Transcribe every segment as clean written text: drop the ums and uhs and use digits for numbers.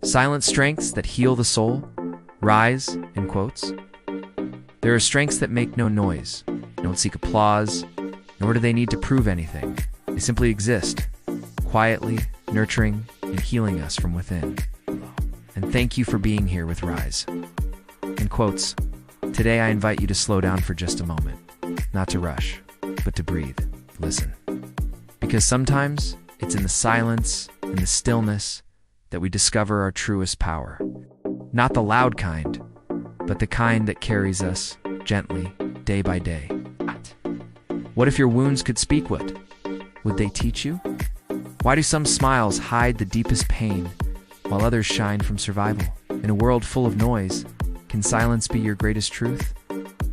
Silent strengths that heal the soul. Rise, in quotes. There are strengths that make no noise, don't seek applause, nor do they need to prove anything. They simply exist, quietly, nurturing, and healing us from within. And thank you for being here with Rise. In quotes, today I invite you to slow down for just a moment. Not to rush, but to breathe, listen. Because sometimes it's in the silence, in the stillness, that we discover our truest power. Not the loud kind, but the kind that carries us gently, day by day. What if your wounds could speak? Would they teach you? Why do some smiles hide the deepest pain, while others shine from survival? In a world full of noise, can silence be your greatest truth?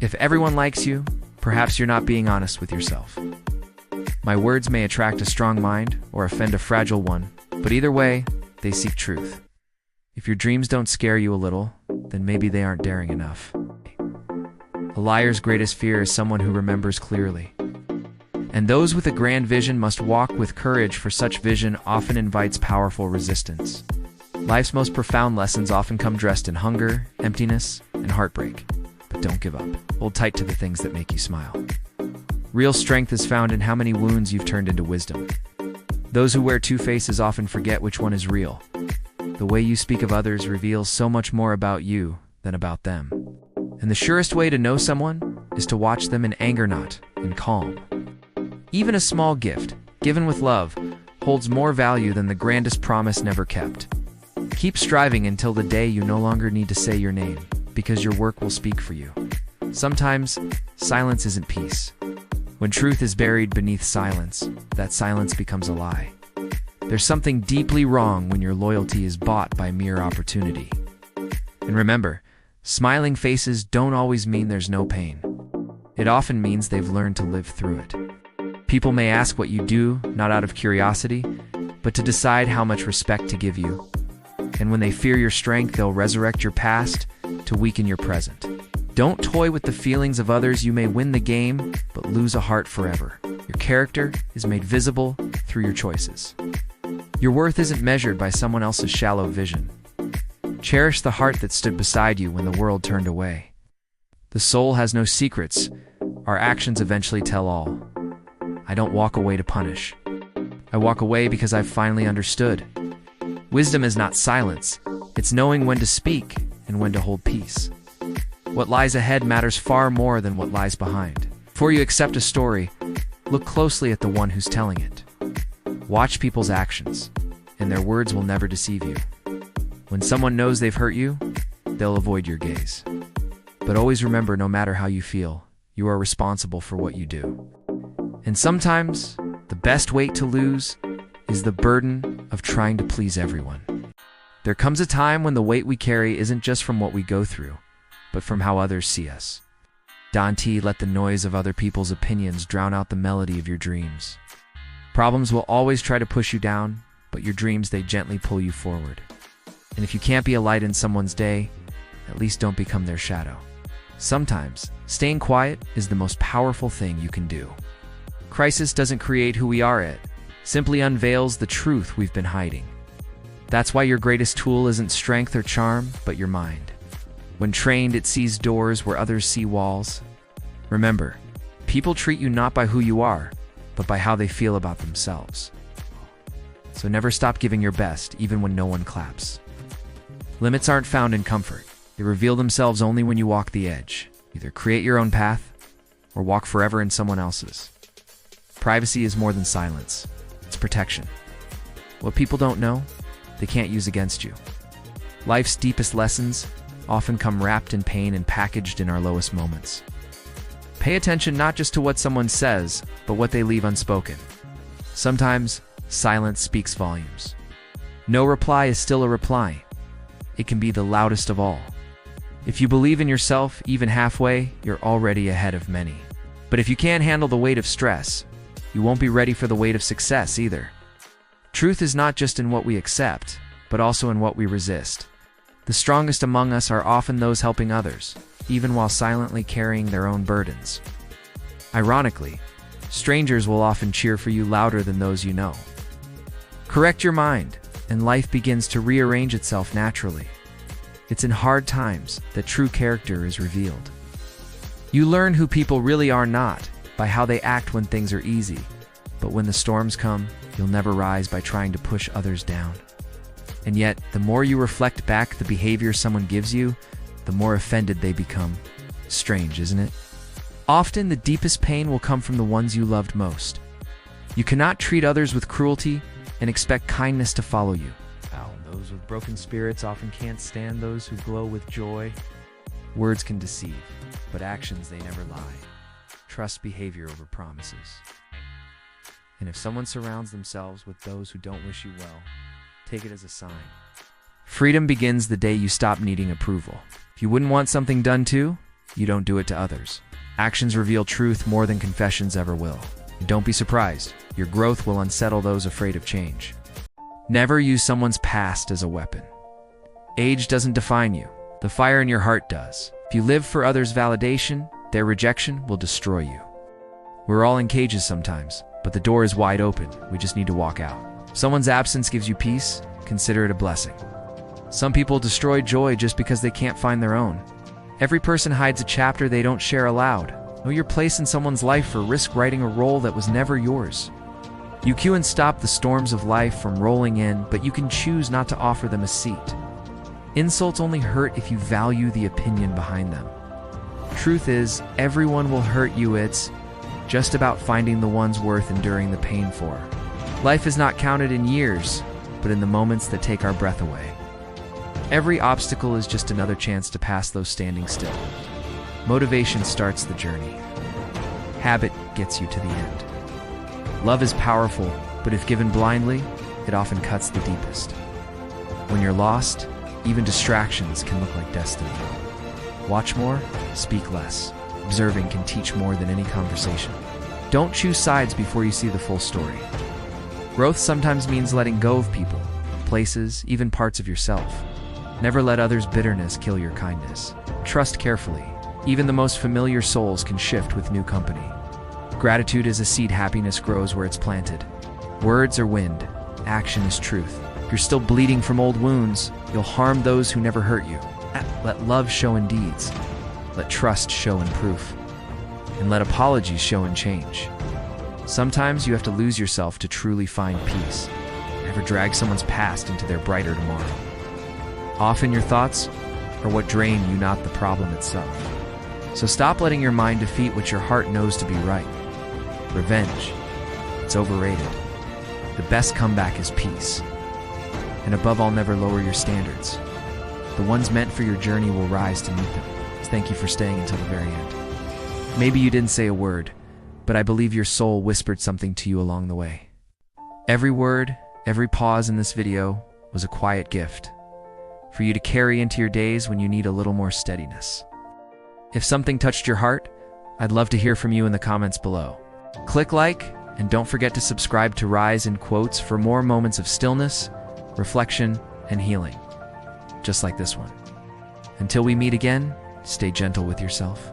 If everyone likes you, perhaps you're not being honest with yourself. My words may attract a strong mind or offend a fragile one, but either way, they seek truth. If your dreams don't scare you a little, then maybe they aren't daring enough. A liar's greatest fear is someone who remembers clearly. And those with a grand vision must walk with courage, for such vision often invites powerful resistance. Life's most profound lessons often come dressed in hunger, emptiness, and heartbreak. But don't give up. Hold tight to the things that make you smile. Real strength is found in how many wounds you've turned into wisdom. Those who wear two faces often forget which one is real. The way you speak of others reveals so much more about you than about them. And the surest way to know someone is to watch them in anger, not in calm. Even a small gift, given with love, holds more value than the grandest promise never kept. Keep striving until the day you no longer need to say your name, because your work will speak for you. Sometimes, silence isn't peace. When truth is buried beneath silence, that silence becomes a lie. There's something deeply wrong when your loyalty is bought by mere opportunity. And remember, smiling faces don't always mean there's no pain. It often means they've learned to live through it. People may ask what you do, not out of curiosity, but to decide how much respect to give you. And when they fear your strength, they'll resurrect your past to weaken your present. Don't toy with the feelings of others. You may win the game, but lose a heart forever. Your character is made visible through your choices. Your worth isn't measured by someone else's shallow vision. Cherish the heart that stood beside you when the world turned away. The soul has no secrets. Our actions eventually tell all. I don't walk away to punish. I walk away because I've finally understood. Wisdom is not silence. It's knowing when to speak and when to hold peace. What lies ahead matters far more than what lies behind. Before you accept a story, look closely at the one who's telling it. Watch people's actions, and their words will never deceive you. When someone knows they've hurt you, they'll avoid your gaze. But always remember, no matter how you feel, you are responsible for what you do. And sometimes, the best weight to lose is the burden of trying to please everyone. There comes a time when the weight we carry isn't just from what we go through, but from how others see us. Don't let the noise of other people's opinions drown out the melody of your dreams. Problems will always try to push you down, but your dreams, they gently pull you forward. And if you can't be a light in someone's day, at least don't become their shadow. Sometimes, staying quiet is the most powerful thing you can do. Crisis doesn't create who we are, it simply unveils the truth we've been hiding. That's why your greatest tool isn't strength or charm, but your mind. When trained, it sees doors where others see walls. Remember, people treat you not by who you are, but by how they feel about themselves. So never stop giving your best, even when no one claps. Limits aren't found in comfort. They reveal themselves only when you walk the edge. Either create your own path, or walk forever in someone else's. Privacy is more than silence. It's protection. What people don't know, they can't use against you. Life's deepest lessons often come wrapped in pain and packaged in our lowest moments. Pay attention not just to what someone says, but what they leave unspoken. Sometimes, silence speaks volumes. No reply is still a reply. It can be the loudest of all. If you believe in yourself, even halfway, you're already ahead of many. But if you can't handle the weight of stress, you won't be ready for the weight of success either. Truth is not just in what we accept, but also in what we resist. The strongest among us are often those helping others, even while silently carrying their own burdens. Ironically, strangers will often cheer for you louder than those you know. Correct your mind. and life begins to rearrange itself naturally. It's in hard times that true character is revealed. You learn who people really are not by how they act when things are easy, but when the storms come, you'll never rise by trying to push others down. And yet, the more you reflect back the behavior someone gives you, the more offended they become. Strange, isn't it? Often, the deepest pain will come from the ones you loved most. You cannot treat others with cruelty and expect kindness to follow you. Those with broken spirits often can't stand those who glow with joy. Words can deceive, but actions, they never lie. Trust behavior over promises. And if someone surrounds themselves with those who don't wish you well, take it as a sign. Freedom begins the day you stop needing approval. If you wouldn't want something done to, you don't do it to others. Actions reveal truth more than confessions ever will. And don't be surprised, your growth will unsettle those afraid of change. Never use someone's past as a weapon. Age doesn't define you. The fire in your heart does. If you live for others' validation, their rejection will destroy you. We're all in cages sometimes, but the door is wide open. We just need to walk out. If someone's absence gives you peace, consider it a blessing. Some people destroy joy just because they can't find their own. Every person hides a chapter they don't share aloud. Know your place in someone's life or risk writing a role that was never yours. You can stop the storms of life from rolling in, but you can choose not to offer them a seat. Insults only hurt if you value the opinion behind them. Truth is, everyone will hurt you. It's just about finding the ones worth enduring the pain for. Life is not counted in years, but in the moments that take our breath away. Every obstacle is just another chance to pass those standing still. Motivation starts the journey. Habit gets you to the end. Love is powerful, but if given blindly, it often cuts the deepest. When you're lost, even distractions can look like destiny. Watch more, speak less. Observing can teach more than any conversation. Don't choose sides before you see the full story. Growth sometimes means letting go of people, places, even parts of yourself. Never let others' bitterness kill your kindness. Trust carefully. Even the most familiar souls can shift with new company. Gratitude is a seed. Happiness grows where it's planted. Words are wind. Action is truth. If you're still bleeding from old wounds, you'll harm those who never hurt you. Let love show in deeds. Let trust show in proof. And let apologies show in change. Sometimes you have to lose yourself to truly find peace. Never drag someone's past into their brighter tomorrow. Often your thoughts are what drain you, not the problem itself. So stop letting your mind defeat what your heart knows to be right. Revenge, it's overrated. The best comeback is peace. And above all, never lower your standards. The ones meant for your journey will rise to meet them. Thank you for staying until the very end. Maybe you didn't say a word, but I believe your soul whispered something to you along the way. Every word, every pause in this video was a quiet gift for you to carry into your days when you need a little more steadiness. If something touched your heart, I'd love to hear from you in the comments below. Click like, and don't forget to subscribe to Rise in Quotes for more moments of stillness, reflection, and healing, just like this one. Until we meet again, stay gentle with yourself.